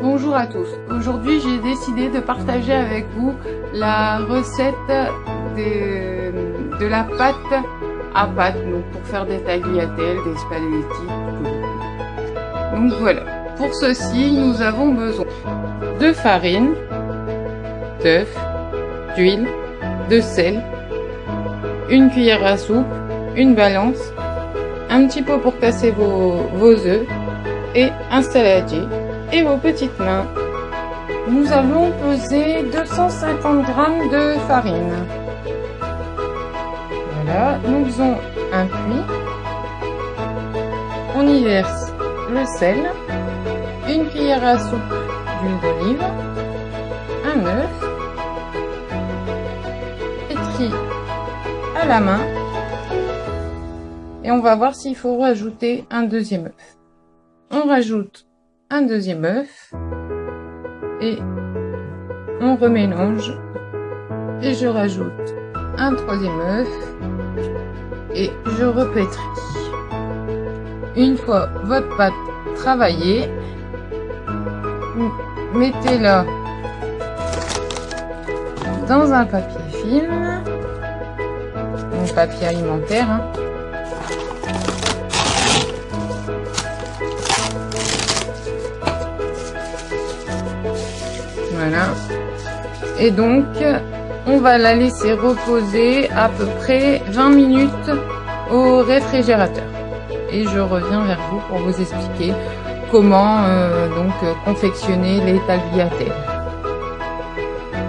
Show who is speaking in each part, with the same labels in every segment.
Speaker 1: Bonjour à tous. Aujourd'hui, j'ai décidé de partager avec vous la recette de la pâte à pâte, donc pour faire des tagliatelles, des spaghettis. Donc voilà. Pour ceci, nous avons besoin de farine, d'œufs, d'huile, de sel, une cuillère à soupe, une balance, un petit pot pour casser vos œufs et un saladier et vos petites mains. Nous allons peser 250 g de farine. Voilà, nous faisons un puits. On y verse le sel, une cuillère à soupe d'huile d'olive, un œuf, pétri à la main, et on va voir s'il faut rajouter un deuxième œuf. On rajoute un deuxième œuf et on remélange, et je rajoute un troisième œuf et je repétris. Une fois votre pâte travaillée, mettez-la dans un papier film, donc papier alimentaire, Voilà. Et donc, on va la laisser reposer à peu près 20 minutes au réfrigérateur. Et je reviens vers vous pour vous expliquer comment confectionner les tagliatelles.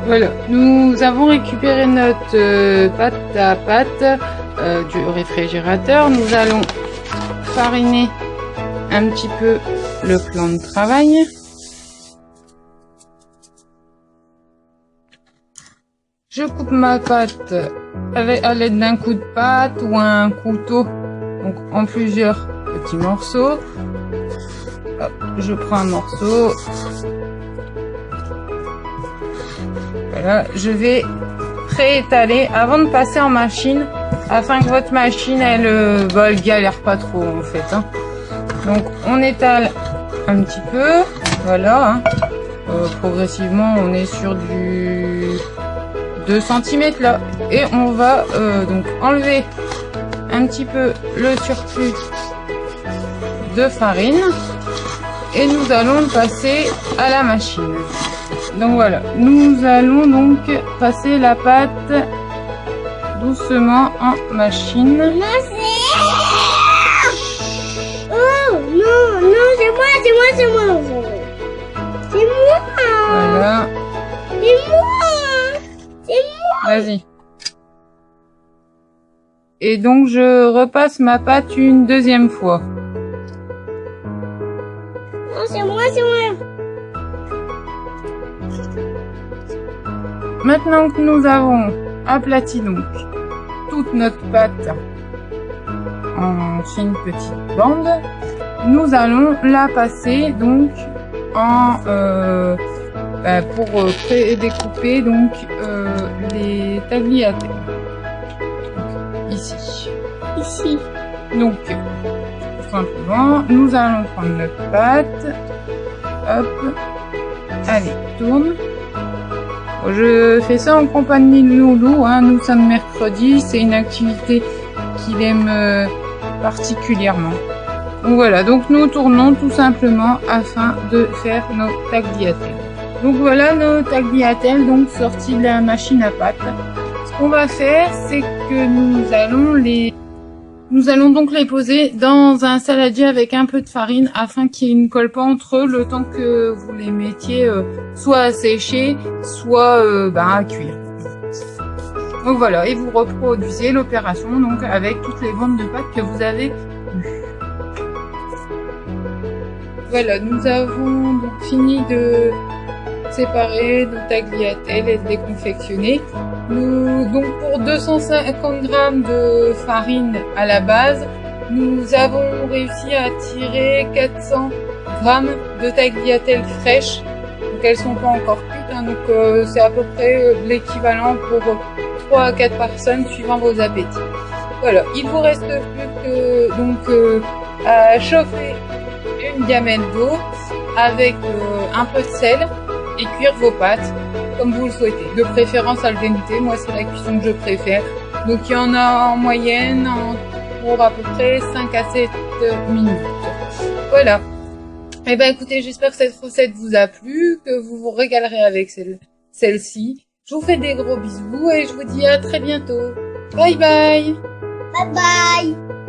Speaker 1: Voilà, nous avons récupéré notre pâte à pâte du réfrigérateur. Nous allons fariner un petit peu le plan de travail. Je coupe ma pâte à l'aide d'un coup de pâte ou un couteau, donc en plusieurs petits morceaux. Hop, je prends un morceau. Voilà, je vais préétaler avant de passer en machine, afin que votre machine elle galère pas trop en fait. Donc on étale un petit peu, voilà. Progressivement on est sur du 2 cm là, et on va donc enlever un petit peu le surplus de farine et nous allons le passer à la machine. Donc voilà, nous allons donc passer la pâte doucement en machine.
Speaker 2: Oh non, non, c'est moi.
Speaker 1: Voilà. Vas-y. Et donc je repasse ma pâte une deuxième fois.
Speaker 2: Non, c'est moi.
Speaker 1: Maintenant que nous avons aplati donc toute notre pâte en fine petite bande, nous allons la passer donc en pour découper donc les tagliatelles. Ici. Donc tout simplement, nous allons prendre notre pâte. Hop. Allez, tourne. Je fais ça en compagnie de Loulou, nous sommes mercredi, c'est une activité qu'il aime particulièrement. Donc voilà, donc nous tournons tout simplement afin de faire nos tagliatelles. Donc voilà nos tagliatelles donc sorties de la machine à pâte. Ce qu'on va faire, c'est que nous allons donc les poser dans un saladier avec un peu de farine afin qu'ils ne collent pas entre eux le temps que vous les mettiez soit à sécher, soit à cuire. Donc voilà, et vous reproduisez l'opération donc avec toutes les bandes de pâte que vous avez eues. Voilà, nous avons donc fini de séparer nos tagliatelles et de les confectionner. Donc pour 250 g de farine à la base, nous avons réussi à tirer 400 g de tagliatelles fraîches. Donc elles sont pas encore cuites, donc c'est à peu près l'équivalent pour 3 à 4 personnes suivant vos appétits. Voilà, il vous reste plus que à chauffer une gamelle d'eau avec un peu de sel et cuire vos pâtes comme vous le souhaitez. De préférence al dente, moi c'est la cuisson que je préfère. Donc il y en a en moyenne pour à peu près 5 à 7 minutes. Voilà. Eh ben écoutez, j'espère que cette recette vous a plu, que vous vous régalerez avec celle-ci. Je vous fais des gros bisous et je vous dis à très bientôt. Bye bye.
Speaker 2: Bye bye.